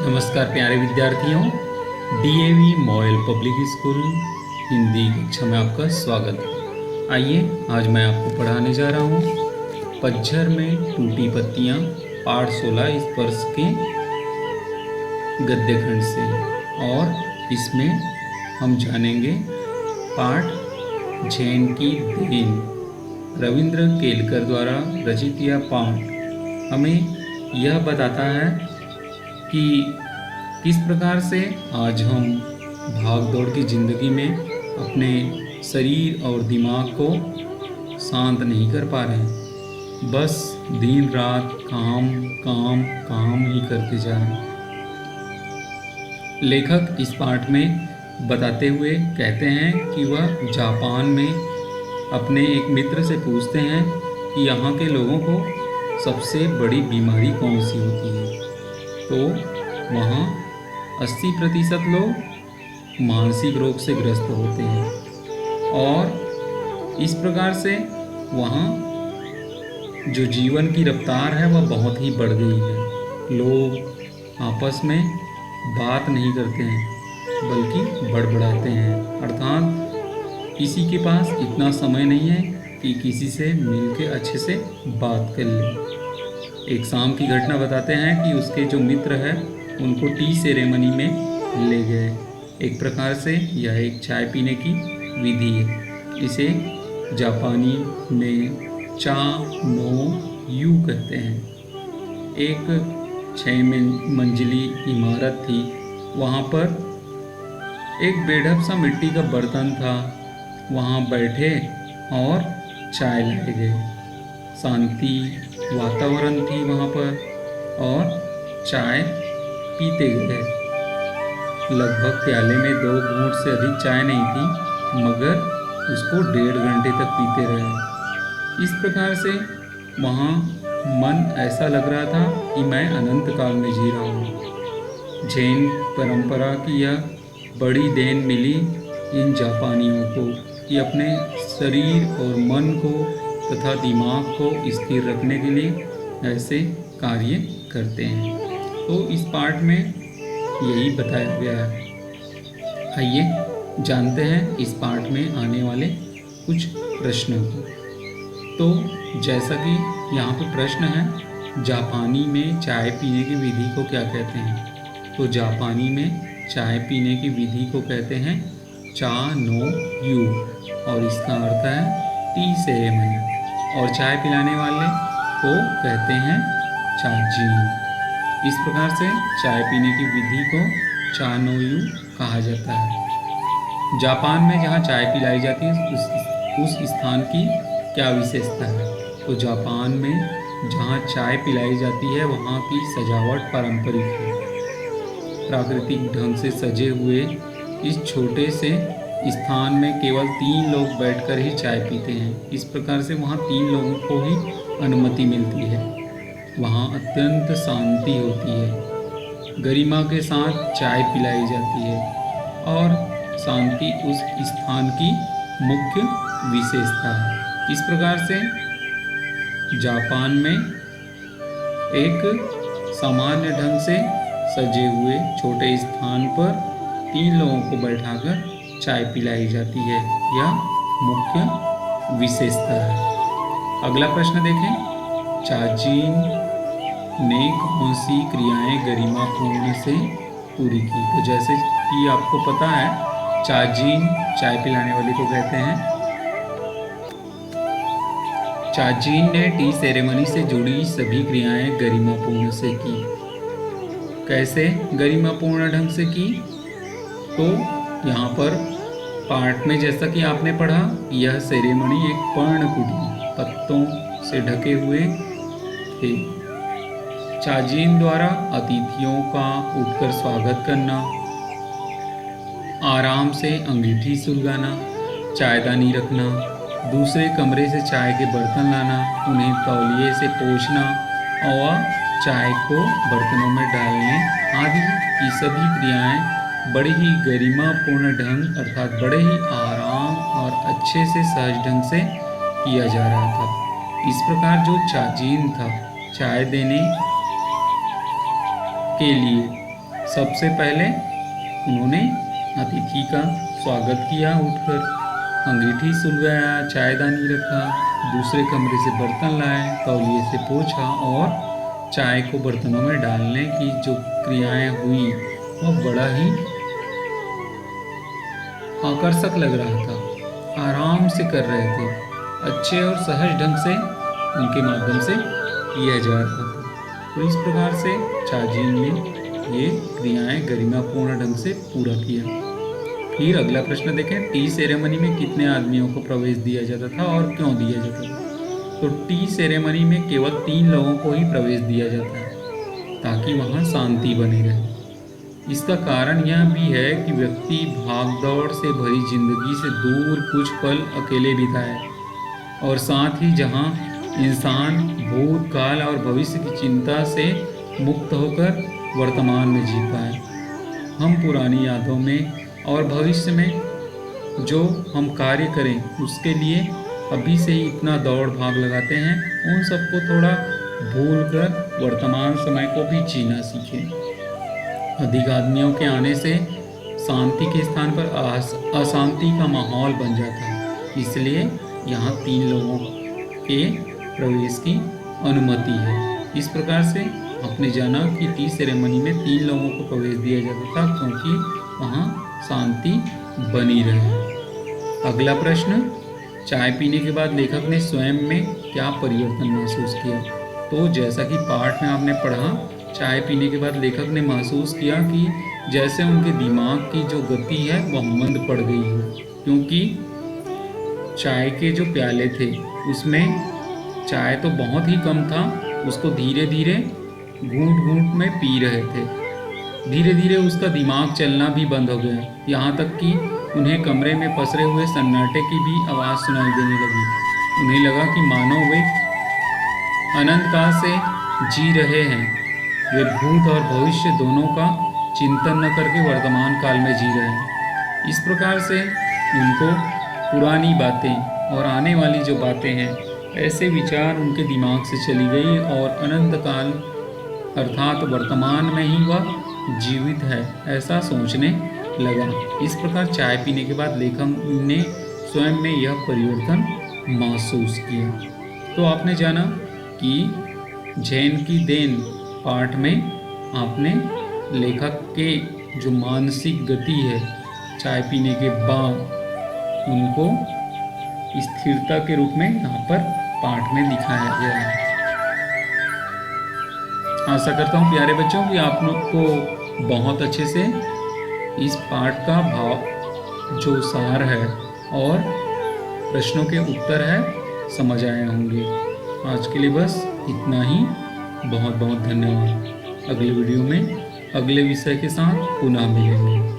नमस्कार प्यारे विद्यार्थियों, DAV MOIL public school Hindi कक्षा में आपका स्वागत है। आइए आज मैं आपको पढ़ाने जा रहा हूँ पतझर में टूटी पत्तियाँ पाठ 16 स्पर्श के गद्य खंड से। और इसमें हम जानेंगे पाठ झैन की देन, रविंद्र केलकर द्वारा रचित यह पाठ हमें यह बताता है कि किस प्रकार से आज हम भाग दौड़ की ज़िंदगी में अपने शरीर और दिमाग को शांत नहीं कर पा रहे हैं, बस दिन रात काम काम काम ही करते जा रहे हैं। लेखक इस पाठ में बताते हुए कहते हैं कि वह जापान में अपने एक मित्र से पूछते हैं कि यहाँ के लोगों को सबसे बड़ी बीमारी कौन सी होती है। तो वहाँ 80% लोग मानसिक रोग से ग्रस्त होते हैं और इस प्रकार से वहाँ जो जीवन की रफ्तार है वह बहुत ही बढ़ गई है। लोग आपस में बात नहीं करते हैं बल्कि बड़बड़ाते हैं, अर्थात किसी के पास इतना समय नहीं है कि किसी से मिलकर अच्छे से बात कर ले। एक शाम की घटना बताते हैं कि उसके जो मित्र है उनको टी सेरेमनी में ले गए। एक प्रकार से यह एक चाय पीने की विधि है। इसे जापानी में चा नो यू कहते हैं। एक 6 मंजिली इमारत थी। वहाँ पर एक बेढप सा मिट्टी का बर्तन था। वहाँ बैठे और चाय लाए गए। शांति वातावरण थी वहाँ पर और चाय पीते गए। लगभग प्याले में 2 घूंट से अधिक चाय नहीं थी, मगर उसको 1.5 घंटे तक पीते रहे। इस प्रकार से वहाँ मन ऐसा लग रहा था कि मैं अनंत काल में जी रहा हूँ। जैन परंपरा की यह बड़ी देन मिली इन जापानियों को कि अपने शरीर और मन को तथा दिमाग को स्थिर रखने के लिए ऐसे कार्य करते हैं। तो इस पाठ में यही बताया गया है। आइए जानते हैं इस पाठ में आने वाले कुछ प्रश्नों को। तो जैसा कि यहाँ पे प्रश्न है, जापानी में चाय पीने की विधि को क्या कहते हैं। तो जापानी में चाय पीने की विधि को कहते हैं चा नो यू और इसका अर्थ है टी सेरेमनी। और चाय पिलाने वाले को कहते हैं चाजीन। इस प्रकार से चाय पीने की विधि को चा नो यू कहा जाता है। जापान में जहाँ चाय पिलाई जाती है उस स्थान की क्या विशेषता है। तो जापान में जहाँ चाय पिलाई जाती है वहाँ की सजावट पारंपरिक है। प्राकृतिक ढंग से सजे हुए इस छोटे से स्थान में केवल 3 लोग बैठकर ही चाय पीते हैं। इस प्रकार से वहाँ 3 लोगों को ही अनुमति मिलती है। वहाँ अत्यंत शांति होती है। गरिमा के साथ चाय पिलाई जाती है और शांति उस स्थान की मुख्य विशेषता है। इस प्रकार से जापान में एक सामान्य ढंग से सजे हुए छोटे स्थान पर 3 लोगों को बैठाकर चाय पिलाई जाती है। यह मुख्य विशेषता है। अगला प्रश्न देखें, चाजीन ने कौन सी क्रियाएं गरिमापूर्ण से पूरी की। तो जैसे कि आपको पता है, चाजीन चाय पिलाने वाले को कहते हैं। चाजीन ने टी सेरेमनी से जुड़ी सभी क्रियाएं गरिमापूर्ण से की। कैसे गरिमापूर्ण ढंग से की। तो यहाँ पर पाठ में जैसा कि आपने पढ़ा, यह सेरेमनी एक पर्णकुटी पत्तों से ढके हुए थे। चाजीन द्वारा अतिथियों का उठकर स्वागत करना, आराम से अंगीठी सुलगाना, चायदानी रखना, दूसरे कमरे से चाय के बर्तन लाना, उन्हें तौलिए से पोंछना और चाय को बर्तनों में डालने आदि की सभी क्रियाएं बड़े ही गरिमापूर्ण ढंग अर्थात बड़े ही आराम और अच्छे से सहज ढंग से किया जा रहा था। इस प्रकार जो चाजीन था, चाय देने के लिए सबसे पहले उन्होंने अतिथि का स्वागत किया, उठकर अंगीठी सुलगाया, चायदानी रखा, दूसरे कमरे से बर्तन लाए, तौलिए से पोंछा और चाय को बर्तनों में डालने की जो क्रियाएं हुई वह बड़ा ही आकर्षक लग रहा था। आराम से कर रहे थे, अच्छे और सहज ढंग से उनके माध्यम से किया जा रहा था। तो इस प्रकार से चार्जिंग ने ये क्रियाएं गरिमापूर्ण ढंग से पूरा किया। फिर अगला प्रश्न देखें, टी सेरेमनी में कितने आदमियों को प्रवेश दिया जाता था और क्यों दिया जाता था? तो टी सेरेमनी में केवल 3 लोगों को ही प्रवेश दिया जाता है ताकि वहाँ शांति बनी रहे। इसका कारण यह भी है कि व्यक्ति भागदौड़ से भरी जिंदगी से दूर कुछ पल अकेले बिताए और साथ ही जहाँ इंसान भूतकाल और भविष्य की चिंता से मुक्त होकर वर्तमान में जी पाए। हम पुरानी यादों में और भविष्य में जो हम कार्य करें उसके लिए अभी से ही इतना दौड़ भाग लगाते हैं, उन सबको थोड़ा भूलकर वर्तमान समय को भी जीना सीखें। अधिक आदमियों के आने से शांति के स्थान पर अशांति का माहौल बन जाता है, इसलिए यहाँ 3 लोगों के प्रवेश की अनुमति है। इस प्रकार से आपने जाना कि टी सेरेमनी में 3 लोगों को प्रवेश दिया जाता था क्योंकि वहाँ शांति बनी रहे। अगला प्रश्न, चाय पीने के बाद लेखक ने स्वयं में क्या परिवर्तन महसूस किया? तो जैसा कि पाठ में आपने पढ़ा, चाय पीने के बाद लेखक ने महसूस किया कि जैसे उनके दिमाग की जो गति है वह मंद पड़ गई है, क्योंकि चाय के जो प्याले थे उसमें चाय तो बहुत ही कम था, उसको धीरे धीरे घूंट घूंट में पी रहे थे। धीरे धीरे उसका दिमाग चलना भी बंद हो गया, यहाँ तक कि उन्हें कमरे में पसरे हुए सन्नाटे की भी आवाज़ सुनाई देने लगी। उन्हें लगा कि मानो वे अनंत काल से जी रहे हैं। वे भूत और भविष्य दोनों का चिंतन न करके वर्तमान काल में जी रहे हैं। इस प्रकार से उनको पुरानी बातें और आने वाली जो बातें हैं, ऐसे विचार उनके दिमाग से चली गई और अनंत काल अर्थात वर्तमान में ही वह जीवित है ऐसा सोचने लगा। इस प्रकार चाय पीने के बाद लेखक ने स्वयं में यह परिवर्तन महसूस किया। तो आपने जाना कि झेन की देन पाठ में आपने लेखक के जो मानसिक गति है चाय पीने के बाद, उनको स्थिरता के रूप में यहाँ पर पाठ में दिखाया गया है। आशा करता हूँ प्यारे बच्चों कि आप लोग को बहुत अच्छे से इस पाठ का भाव जो सार है और प्रश्नों के उत्तर है समझ आए होंगे। आज के लिए बस इतना ही। बहुत बहुत धन्यवाद। अगले वीडियो में अगले विषय के साथ पुनः मिलेंगे।